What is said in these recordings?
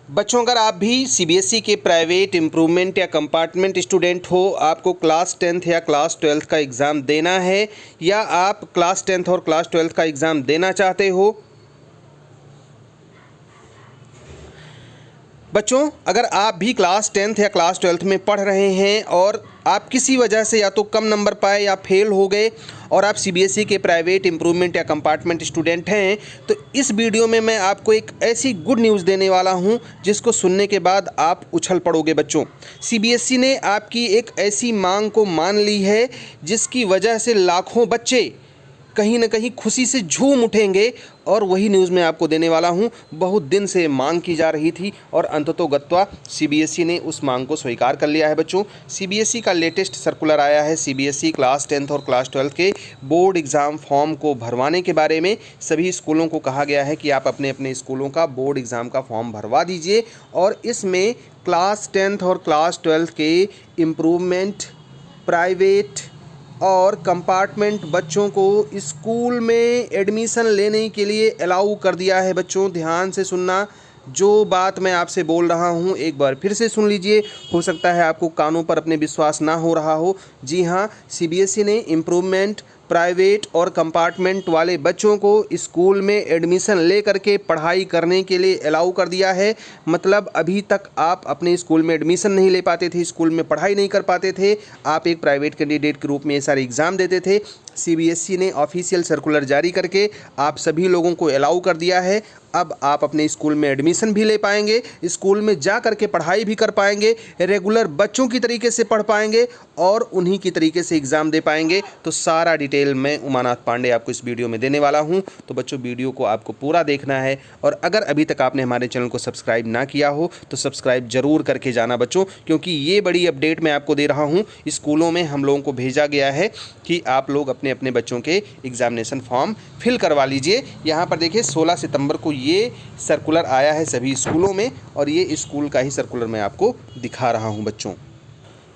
बच्चों, अगर आप भी सीबीएसई के प्राइवेट इम्प्रूवमेंट या कंपार्टमेंट स्टूडेंट हो, आपको क्लास 10th या क्लास 12th का एग्ज़ाम देना है या आप क्लास 10th और क्लास 12th का एग्ज़ाम देना चाहते हो। बच्चों, अगर आप भी क्लास 10th या क्लास 12th में पढ़ रहे हैं और आप किसी वजह से या तो कम नंबर पाए या फेल हो गए और आप सीबीएसई के प्राइवेट इम्प्रूवमेंट या कंपार्टमेंट स्टूडेंट हैं, तो इस वीडियो में मैं आपको एक ऐसी गुड न्यूज़ देने वाला हूं जिसको सुनने के बाद आप उछल पड़ोगे। बच्चों, सीबीएसई ने आपकी एक ऐसी मांग को मान ली है जिसकी वजह से लाखों बच्चे कहीं ना कहीं खुशी से झूम उठेंगे और वही न्यूज़ मैं आपको देने वाला हूं। बहुत दिन से मांग की जा रही थी और अंततोगत्वा सीबीएसई ने उस मांग को स्वीकार कर लिया है। बच्चों, सीबीएसई का लेटेस्ट सर्कुलर आया है। सीबीएसई क्लास 10th और क्लास 12th के बोर्ड एग्ज़ाम फॉर्म को भरवाने के बारे में सभी स्कूलों को कहा गया है कि आप अपने अपने स्कूलों का बोर्ड एग्ज़ाम का फॉर्म भरवा दीजिए और इसमें क्लास 10th और क्लास 12th के इम्प्रूवमेंट, प्राइवेट और कंपार्टमेंट बच्चों को स्कूल में एडमिशन लेने के लिए अलाउ कर दिया है। बच्चों, ध्यान से सुनना, जो बात मैं आपसे बोल रहा हूँ एक बार फिर से सुन लीजिए। हो सकता है आपको कानों पर अपने विश्वास ना हो रहा हो। जी हाँ, सीबीएसई ने इम्प्रूवमेंट, प्राइवेट और कंपार्टमेंट वाले बच्चों को स्कूल में एडमिशन ले करके पढ़ाई करने के लिए अलाउ कर दिया है। मतलब अभी तक आप अपने स्कूल में एडमिशन नहीं ले पाते थे, स्कूल में पढ़ाई नहीं कर पाते थे, आप एक प्राइवेट कैंडिडेट के रूप में ये सारे एग्ज़ाम देते थे। सीबीएसई ने ऑफिशियल सर्कुलर जारी करके आप सभी लोगों को अलाउ कर दिया है। अब आप अपने स्कूल में एडमिशन भी ले पाएंगे, स्कूल में जा करके पढ़ाई भी कर पाएंगे, रेगुलर बच्चों की तरीके से पढ़ पाएंगे और उन्हीं की तरीके से एग्ज़ाम दे पाएंगे। तो सारा डिटेल मैं उमानाथ पांडे आपको इस वीडियो में देने वाला हूं। तो बच्चों, वीडियो को आपको पूरा देखना है और अगर अभी तक आपने हमारे चैनल को सब्सक्राइब ना किया हो तो सब्सक्राइब जरूर करके जाना बच्चों, क्योंकि ये बड़ी अपडेट मैं आपको दे रहा हूँ। स्कूलों में हम लोगों को भेजा गया है कि आप लोग अपने अपने बच्चों के एग्जामिनेशन फॉर्म फिल करवा लीजिए। यहाँ पर देखिए, 16 सितंबर को ये सर्कुलर आया है सभी स्कूलों में और ये स्कूल का ही सर्कुलर मैं आपको दिखा रहा हूँ। बच्चों,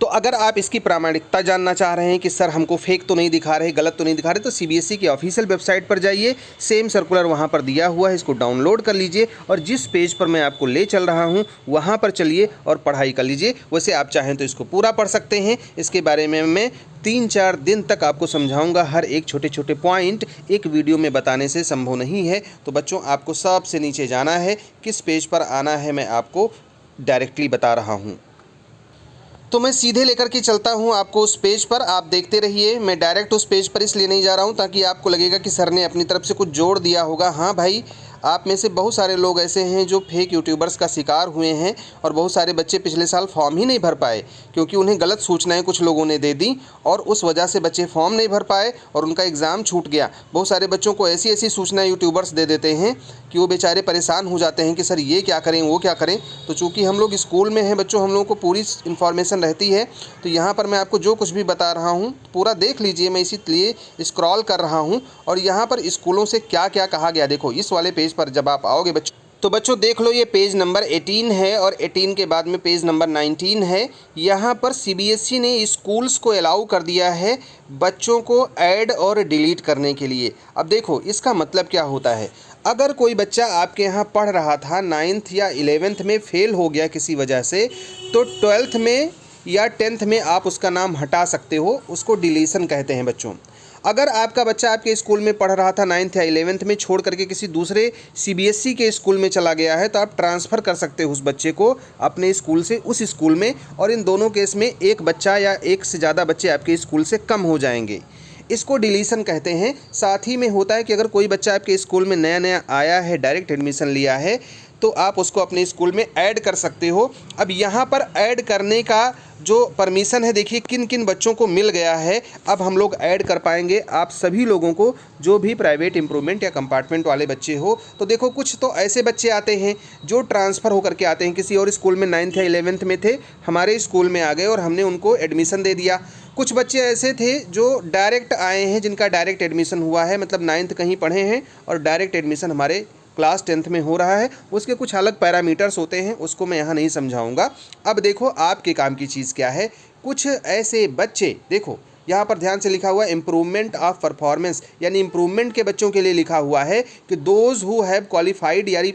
तो अगर आप इसकी प्रामाणिकता जानना चाह रहे हैं कि सर हमको फेक तो नहीं दिखा रहे, गलत तो नहीं दिखा रहे, तो सीबीएसई की ऑफिशियल वेबसाइट पर जाइए, सेम सर्कुलर वहां पर दिया हुआ है, इसको डाउनलोड कर लीजिए और जिस पेज पर मैं आपको ले चल रहा हूं वहां पर चलिए और पढ़ाई कर लीजिए। वैसे आप चाहें तो इसको पूरा पढ़ सकते हैं, इसके बारे में मैं 3-4 दिन तक आपको समझाऊंगा। हर एक छोटे छोटे पॉइंट एक वीडियो में बताने से संभव नहीं है। तो बच्चों, आपको सबसे नीचे जाना है, किस पेज पर आना है मैं आपको डायरेक्टली बता रहा हूँ। तो मैं सीधे लेकर के चलता हूं आपको उस पेज पर, आप देखते रहिए। मैं डायरेक्ट उस पेज पर इसलिए नहीं जा रहा हूं ताकि आपको लगेगा कि सर ने अपनी तरफ से कुछ जोड़ दिया होगा। हाँ भाई, आप में से बहुत सारे लोग ऐसे हैं जो फेक यूट्यूबर्स का शिकार हुए हैं और बहुत सारे बच्चे पिछले साल फॉर्म ही नहीं भर पाए क्योंकि उन्हें गलत सूचनाएं कुछ लोगों ने दे दी और उस वजह से बच्चे फॉर्म नहीं भर पाए और उनका एग्ज़ाम छूट गया। बहुत सारे बच्चों को ऐसी ऐसी सूचनाएं यूट्यूबर्स दे देते हैं कि वो बेचारे परेशान हो जाते हैं कि सर ये क्या करें, वो क्या करें। तो चूँकि हम लोग स्कूल में हैं बच्चों, हम लोगों को पूरी इन्फॉर्मेशन रहती है। तो यहाँ पर मैं आपको जो कुछ भी बता रहा हूँ पूरा देख लीजिए। मैं इसीलिए स्क्रॉल कर रहा हूँ और यहाँ पर स्कूलों से क्या क्या कहा गया, देखो इस वाले पेज पर जब आप आओगे बच्चों, तो बच्चों देख लो, ये पेज नंबर 18 है और 18 के बाद में पेज नंबर 19 है। यहाँ पर सीबीएसई ने स्कूल्स को अलाउ कर दिया है बच्चों को ऐड और डिलीट करने के लिए। अब देखो इसका मतलब क्या होता है। अगर कोई बच्चा आपके यहाँ पढ़ रहा था 9th या 11th में फेल हो गया किसी वजह से, तो 12th में या 10th में आप उसका नाम हटा सकते हो, उसको डिलीशन कहते हैं बच्चों। अगर आपका बच्चा आपके स्कूल में पढ़ रहा था 9th या 11th में, छोड़ करके किसी दूसरे सीबीएसई के स्कूल में चला गया है, तो आप ट्रांसफ़र कर सकते हो उस बच्चे को अपने स्कूल से उस स्कूल में। और इन दोनों केस में एक बच्चा या एक से ज़्यादा बच्चे आपके स्कूल से कम हो जाएंगे, इसको डिलीशन कहते हैं। साथ ही में होता है कि अगर कोई बच्चा आपके स्कूल में नया नया आया है, डायरेक्ट एडमिशन लिया है, तो आप उसको अपने स्कूल में ऐड कर सकते हो। अब यहाँ पर ऐड करने का जो परमिशन है, देखिए किन किन बच्चों को मिल गया है। अब हम लोग ऐड कर पाएंगे आप सभी लोगों को जो भी प्राइवेट इम्प्रूवमेंट या कंपार्टमेंट वाले बच्चे हो। तो देखो, कुछ तो ऐसे बच्चे आते हैं जो ट्रांसफ़र होकर के आते हैं, किसी और स्कूल में 9th या 11th में थे, हमारे स्कूल में आ गए और हमने उनको एडमिशन दे दिया। कुछ बच्चे ऐसे थे जो डायरेक्ट आए हैं, जिनका डायरेक्ट एडमिशन हुआ है, मतलब 9th कहीं पढ़े हैं और डायरेक्ट एडमिशन हमारे क्लास 10th में हो रहा है। उसके कुछ अलग पैरामीटर्स होते हैं, उसको मैं यहाँ नहीं समझाऊंगा। अब देखो आपके काम की चीज़ क्या है। कुछ ऐसे बच्चे, देखो यहाँ पर ध्यान से लिखा हुआ है इम्प्रूवमेंट ऑफ परफॉर्मेंस, यानी इम्प्रूवमेंट के बच्चों के लिए लिखा हुआ है कि दोज हु हैव क्वालिफाइड यानी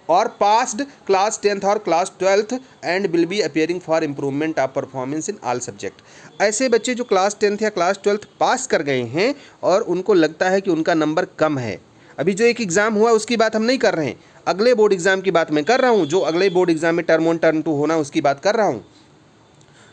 और पास्ड क्लास 10th और class 12th and will be appearing for improvement of performance in all subject. ऐसे बच्चे जो क्लास 10th या क्लास 12th पास कर गए हैं और उनको लगता है कि उनका नंबर कम है, अभी जो एक एग्ज़ाम हुआ उसकी बात हम नहीं कर रहे हैं, अगले बोर्ड एग्ज़ाम की बात मैं कर रहा हूँ, जो अगले बोर्ड एग्ज़ाम में टर्म 1 टर्म 2 होना उसकी बात कर रहा हूँ।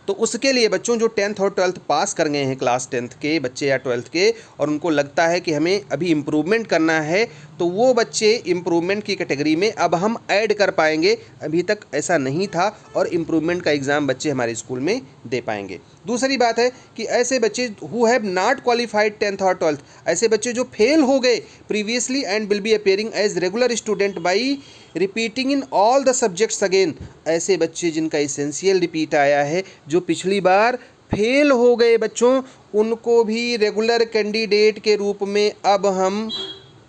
तो उसके लिए बच्चों जो 10th और 12th पास कर गए हैं, क्लास 10th के बच्चे या 12th के, और उनको लगता है कि हमें अभी इम्प्रूवमेंट करना है, तो वो बच्चे इम्प्रूवमेंट की कैटेगरी में अब हम ऐड कर पाएंगे। अभी तक ऐसा नहीं था और इम्प्रूवमेंट का एग्ज़ाम बच्चे हमारे स्कूल में दे पाएंगे। दूसरी बात है कि ऐसे बच्चे who have not qualified 10th और 12th, ऐसे बच्चे जो फेल हो गए previously and will be appearing as regular student by repeating in all the subjects again, ऐसे बच्चे जिनका इसेंशियल रिपीट आया है, जो पिछली बार फेल हो गए बच्चों, उनको भी रेगुलर कैंडिडेट के रूप में अब हम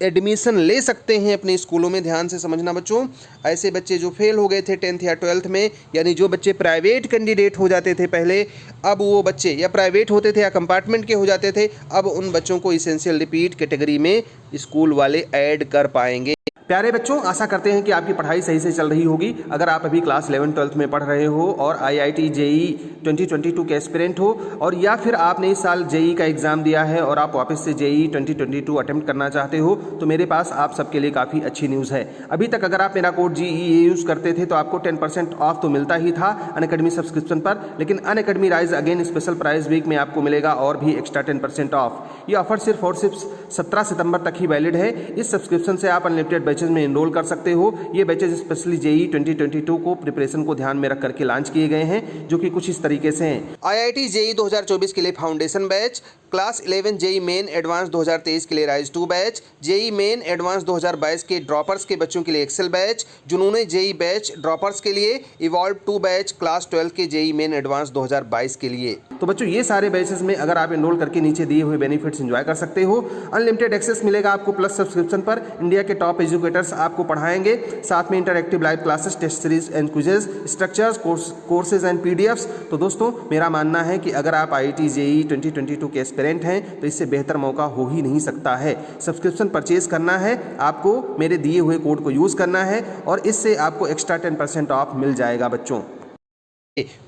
एडमिशन ले सकते हैं अपने स्कूलों में। ध्यान से समझना बच्चों, ऐसे बच्चे जो फेल हो गए थे 10th या 12th में, यानी जो बच्चे प्राइवेट कैंडिडेट हो जाते थे पहले, अब वो बच्चे या प्राइवेट होते थे या कंपार्टमेंट के हो जाते थे, अब उन बच्चों को इसेंशियल रिपीट कैटेगरी में स्कूल वाले ऐड कर पाएंगे। प्यारे बच्चों, आशा करते हैं कि आपकी पढ़ाई सही से चल रही होगी। अगर आप अभी क्लास 11 12th में पढ़ रहे हो और IIT JEE 2022 के एस्पिरेंट हो, और या फिर आपने इस साल JEE का एग्ज़ाम दिया है और आप वापस से JEE 2022 अटेम्प्ट करना चाहते हो, तो मेरे पास आप सबके लिए काफ़ी अच्छी न्यूज़ है। अभी तक अगर आप मेरा कोड GEE यूज़ करते थे तो आपको 10% ऑफ तो मिलता ही था अनअकैडमी सब्सक्रिप्शन पर, लेकिन Unacademy rise again special price week में आपको मिलेगा और भी एक्स्ट्रा 10% ऑफ। ये ऑफर सिर्फ और सिर्फ 17 सितंबर तक ही वैलिड है। इस सब्सक्रिप्शन से आप अनलिमिटेड बैचेज में एनरोल कर सकते हो। ये बैचेज स्पेशली JEE 2022 को प्रिपरेशन को ध्यान में रख करके लॉन्च किए गए हैं, जो कि कुछ इस तरीके से हैं। IIT JEE 2024 के लिए foundation batch, class 11 JEE main advance 2023 के लिए rise 2 batch, JEE main advance 2022 के ड्रॉपर्स के बच्चों के लिए एक्सेल बैच, जुनूने JEE बैच ड्रॉपर्स के लिए, इवॉल्व 2 बैच क्लास 12 के JEE मेन एडवांस 2022 के लिए। तो बच्चों, ये सारे बैचेस में अगर आप एनरोल करके नीचे दिए हुए बेनिफिट्स एंजॉय कर सकते हो। अनलिमिटेड एक्सेस मिलेगा आपको प्लस सब्सक्रिप्शन पर, इंडिया के टॉप एजुकेटर्स आपको पढ़ाएंगे, साथ में interactive live classes, test series and quizzes, structures, courses and PDFs। तो दोस्तों, मेरा मानना है कि अगर आप IIT JEE 2022 के एस्पिरेंट हैं तो इससे बेहतर मौका हो ही नहीं सकता है। सब्सक्रिप्शन परचेज करना है आपको, मेरे दिए हुए कोड को यूज़ करना है और इससे आपको एक्स्ट्रा 10% ऑफ मिल जाएगा बच्चों।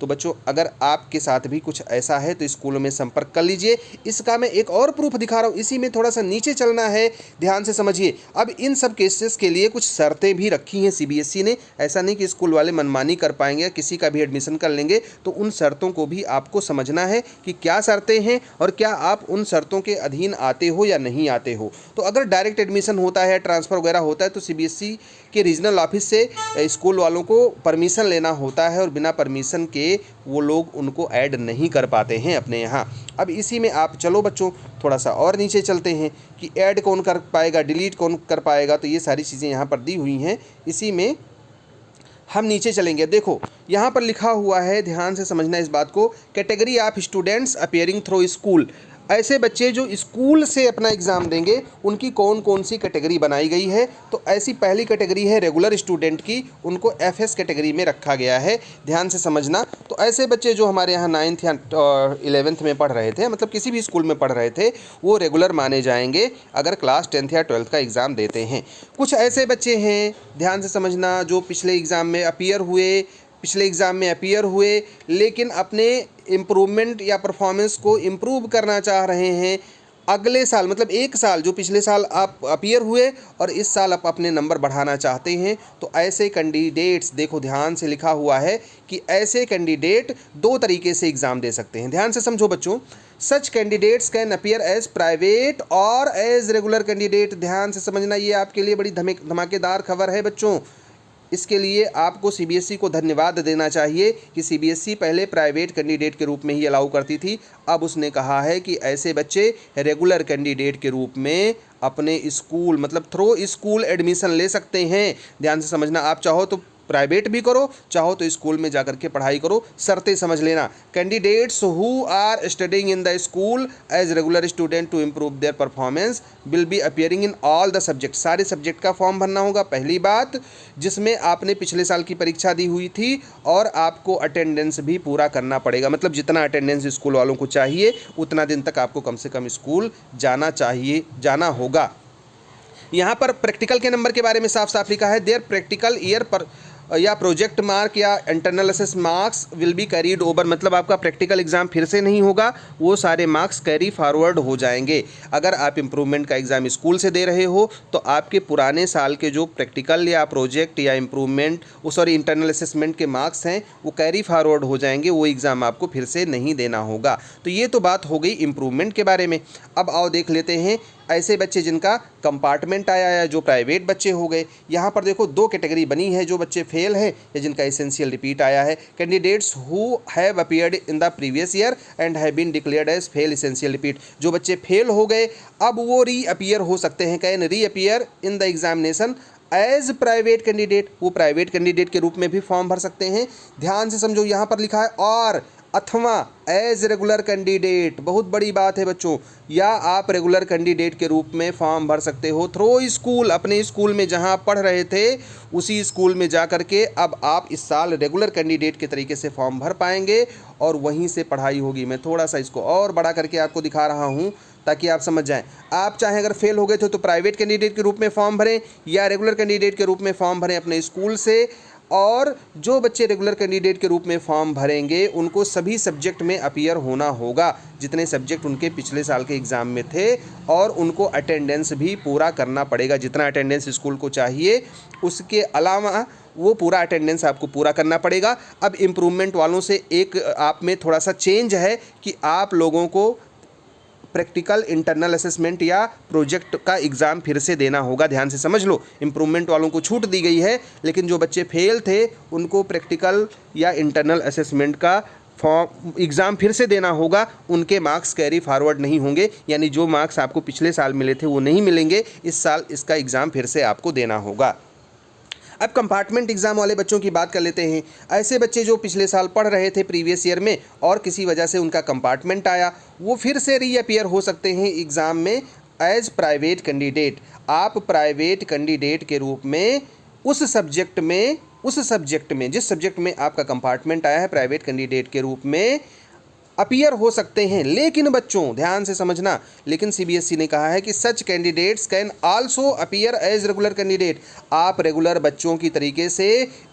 तो बच्चों, अगर आपके साथ भी कुछ ऐसा है तो स्कूलों में संपर्क कर लीजिए। इसका मैं एक और प्रूफ दिखा रहा हूँ, इसी में थोड़ा सा नीचे चलना है, ध्यान से समझिए। अब इन सब केसेस के लिए कुछ शर्तें भी रखी हैं CBSE ने। ऐसा नहीं कि स्कूल वाले मनमानी कर पाएंगे, किसी का भी एडमिशन कर लेंगे, तो उन शर्तों को भी आपको समझना है कि क्या शर्तें हैं और क्या आप उन शर्तों के अधीन आते हो या नहीं आते हो। तो अगर डायरेक्ट एडमिशन होता है, ट्रांसफ़र वगैरह होता है, तो CBSE के रीजनल ऑफिस से स्कूल वालों को परमिशन लेना होता है और बिना परमिशन के वो लोग उनको ऐड नहीं कर पाते हैं अपने यहाँ। अब इसी में आप चलो बच्चों, थोड़ा सा और नीचे चलते हैं कि ऐड कौन कर पाएगा, डिलीट कौन कर पाएगा। तो ये सारी चीज़ें यहाँ पर दी हुई हैं, इसी में हम नीचे चलेंगे। देखो, यहाँ पर लिखा हुआ है, ध्यान से समझना इस बात को, category of students appearing through school. ऐसे बच्चे जो स्कूल से अपना एग्ज़ाम देंगे, उनकी कौन कौन सी कैटेगरी बनाई गई है। तो ऐसी पहली कैटेगरी है रेगुलर स्टूडेंट की, उनको FS कैटेगरी में रखा गया है। ध्यान से समझना। तो ऐसे बच्चे जो हमारे यहाँ 9th या 11th में पढ़ रहे थे, मतलब किसी भी स्कूल में पढ़ रहे थे, वो रेगुलर माने जाएंगे अगर क्लास 10th या 12th का एग्ज़ाम देते हैं। कुछ ऐसे बच्चे हैं, ध्यान से समझना, जो पिछले एग्ज़ाम में अपियर हुए लेकिन अपने इम्प्रूवमेंट या परफॉर्मेंस को इम्प्रूव करना चाह रहे हैं अगले साल, मतलब एक साल, जो पिछले साल आप अपियर हुए और इस साल आप अपने नंबर बढ़ाना चाहते हैं। तो ऐसे कैंडिडेट्स, देखो ध्यान से लिखा हुआ है कि ऐसे कैंडिडेट 2 तरीके से एग्ज़ाम दे सकते हैं। ध्यान से समझो बच्चों, such candidates can appear as private और एज रेगुलर कैंडिडेट। ध्यान से समझना, ये आपके लिए बड़ी धमाकेदार खबर है बच्चों। इसके लिए आपको CBSE को धन्यवाद देना चाहिए कि CBSE पहले प्राइवेट कैंडिडेट के रूप में ही अलाउ करती थी, अब उसने कहा है कि ऐसे बच्चे रेगुलर कैंडिडेट के रूप में अपने स्कूल, मतलब थ्रू स्कूल एडमिशन ले सकते हैं। ध्यान से समझना, आप चाहो तो प्राइवेट भी करो, चाहो तो स्कूल में जाकर के पढ़ाई करो। शर्तें समझ लेना, candidates who are studying in the school as regular student to improve their performance will be appearing in all the subject. सारे सब्जेक्ट का फॉर्म भरना होगा, पहली बात, जिसमें आपने पिछले साल की परीक्षा दी हुई थी, और आपको अटेंडेंस भी पूरा करना पड़ेगा। मतलब जितना अटेंडेंस स्कूल वालों को चाहिए उतना दिन तक आपको कम से कम स्कूल जाना होगा। यहाँ पर प्रैक्टिकल के नंबर के बारे में साफ साफ लिखा है, देयर प्रैक्टिकल ईयर पर या प्रोजेक्ट मार्क या internal assess marks will be carried over, मतलब आपका प्रैक्टिकल एग्जाम फिर से नहीं होगा, वो सारे मार्क्स कैरी फॉरवर्ड हो जाएंगे। अगर आप इम्प्रूवमेंट का एग्ज़ाम स्कूल से दे रहे हो तो आपके पुराने साल के जो प्रैक्टिकल या प्रोजेक्ट या इंटरनल असेसमेंट के मार्क्स हैं वो कैरी फॉरवर्ड हो जाएंगे, वो एग्ज़ाम आपको फिर से नहीं देना होगा। तो ये तो बात हो गई इम्प्रूवमेंट के बारे में। अब आओ देख लेते हैं ऐसे बच्चे जिनका कंपार्टमेंट आया या जो प्राइवेट बच्चे हो गए। यहाँ पर देखो दो कैटेगरी बनी है, जो बच्चे फेल हैं या जिनका एसेंशियल रिपीट आया है। Candidates who have appeared in the previous year and have been declared as fail essential repeat, जो बच्चे फेल हो गए अब वो रीअपीयर हो सकते हैं, can reappear in the examination as private candidate, वो प्राइवेट कैंडिडेट के रूप में भी फॉर्म भर सकते हैं। ध्यान से समझो, यहाँ पर लिखा है और अथवा एज रेगुलर कैंडिडेट, बहुत बड़ी बात है बच्चों, या आप रेगुलर कैंडिडेट के रूप में फॉर्म भर सकते हो थ्रू स्कूल, अपने स्कूल में जहां पढ़ रहे थे उसी स्कूल में जा कर के अब आप इस साल रेगुलर कैंडिडेट के तरीके से फॉर्म भर पाएंगे और वहीं से पढ़ाई होगी। मैं थोड़ा सा इसको और बड़ा करके आपको दिखा रहा हूं ताकि आप समझ जाएं। आप चाहे अगर फेल हो गए थे तो प्राइवेट कैंडिडेट के रूप में फॉर्म भरें या रेगुलर कैंडिडेट के रूप में फॉर्म भरें अपने स्कूल से, और जो बच्चे रेगुलर कैंडिडेट के रूप में फॉर्म भरेंगे उनको सभी सब्जेक्ट में अपीयर होना होगा जितने सब्जेक्ट उनके पिछले साल के एग्ज़ाम में थे, और उनको अटेंडेंस भी पूरा करना पड़ेगा, जितना अटेंडेंस स्कूल को चाहिए उसके अलावा वो पूरा अटेंडेंस आपको पूरा करना पड़ेगा। अब इम्प्रूवमेंट वालों से एक आप में थोड़ा सा चेंज है कि आप लोगों को प्रैक्टिकल इंटरनल असेसमेंट या प्रोजेक्ट का एग्ज़ाम फिर से देना होगा। ध्यान से समझ लो, इम्प्रूवमेंट वालों को छूट दी गई है, लेकिन जो बच्चे फेल थे उनको प्रैक्टिकल या इंटरनल असेसमेंट का एग्ज़ाम फिर से देना होगा, उनके मार्क्स कैरी फॉरवर्ड नहीं होंगे, यानी जो मार्क्स आपको पिछले साल मिले थे वो नहीं मिलेंगे, इस साल इसका एग्ज़ाम फिर से आपको देना होगा। अब कंपार्टमेंट एग्ज़ाम वाले बच्चों की बात कर लेते हैं। ऐसे बच्चे जो पिछले साल पढ़ रहे थे प्रीवियस ईयर में और किसी वजह से उनका कंपार्टमेंट आया, वो फिर से रीअपीयर हो सकते हैं एग्ज़ाम में एज प्राइवेट कैंडिडेट। आप प्राइवेट कैंडिडेट के रूप में उस सब्जेक्ट में जिस सब्जेक्ट में आपका कंपार्टमेंट आया है प्राइवेट कैंडिडेट के रूप में अपीयर हो सकते हैं। लेकिन बच्चों ध्यान से समझना, लेकिन सीबीएसई ने कहा है कि such candidates can also appear as regular candidate. आप रेगुलर बच्चों की तरीके से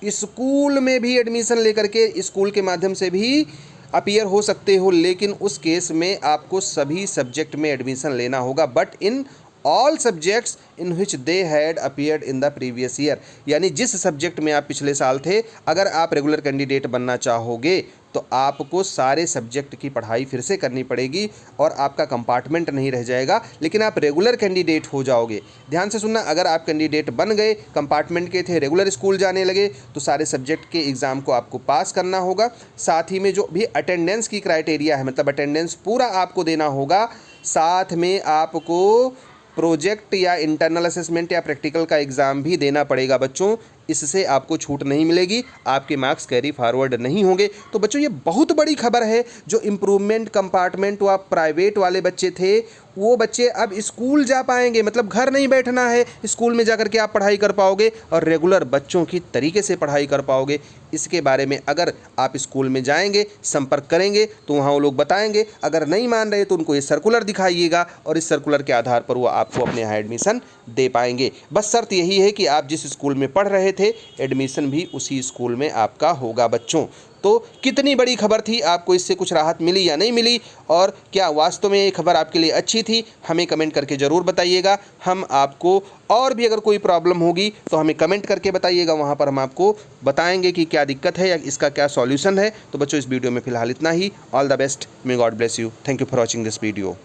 स्कूल में भी एडमिशन लेकर के स्कूल के माध्यम से भी अपीयर हो सकते हो, लेकिन उस केस में आपको सभी सब्जेक्ट में एडमिशन लेना होगा, but in all subjects in which they had appeared in the previous year. यानी जिस सब्जेक्ट में आप पिछले साल थे, अगर आप रेगुलर कैंडिडेट बनना चाहोगे तो आपको सारे सब्जेक्ट की पढ़ाई फिर से करनी पड़ेगी और आपका कंपार्टमेंट नहीं रह जाएगा, लेकिन आप रेगुलर कैंडिडेट हो जाओगे। ध्यान से सुनना, अगर आप कैंडिडेट बन गए, कंपार्टमेंट के थे, रेगुलर स्कूल जाने लगे, तो सारे सब्जेक्ट के एग्ज़ाम को आपको पास करना होगा। साथ ही में जो भी अटेंडेंस की क्राइटेरिया है, मतलब अटेंडेंस पूरा आपको देना होगा। साथ में आपको प्रोजेक्ट या इंटरनल असेसमेंट या प्रैक्टिकल का एग्ज़ाम भी देना पड़ेगा बच्चों, इससे आपको छूट नहीं मिलेगी, आपके मार्क्स कैरी फॉरवर्ड नहीं होंगे। तो बच्चों ये बहुत बड़ी खबर है, जो इम्प्रूवमेंट कंपार्टमेंट व प्राइवेट वाले बच्चे थे वो बच्चे अब स्कूल जा पाएंगे, मतलब घर नहीं बैठना है, स्कूल में जाकर के आप पढ़ाई कर पाओगे और रेगुलर बच्चों की तरीके से पढ़ाई कर पाओगे। इसके बारे में अगर आप स्कूल में जाएंगे, संपर्क करेंगे तो वहाँ वो लोग बताएंगे। अगर नहीं मान रहे तो उनको ये सर्कुलर दिखाइएगा और इस सर्कुलर के आधार पर वो आपको अपने यहाँ एडमिशन दे पाएंगे। बस शर्त यही है कि आप जिस स्कूल में पढ़ रहे थे एडमिशन भी उसी स्कूल में आपका होगा बच्चों। तो कितनी बड़ी खबर थी, आपको इससे कुछ राहत मिली या नहीं मिली, और क्या वास्तव में ये खबर आपके लिए अच्छी थी, हमें कमेंट करके ज़रूर बताइएगा। हम आपको और भी अगर कोई प्रॉब्लम होगी तो हमें कमेंट करके बताइएगा, वहाँ पर हम आपको बताएंगे कि क्या दिक्कत है या इसका क्या सॉल्यूशन है। तो बच्चों इस वीडियो में फ़िलहाल इतना ही। All the best, may God bless you. Thank you for watching this video.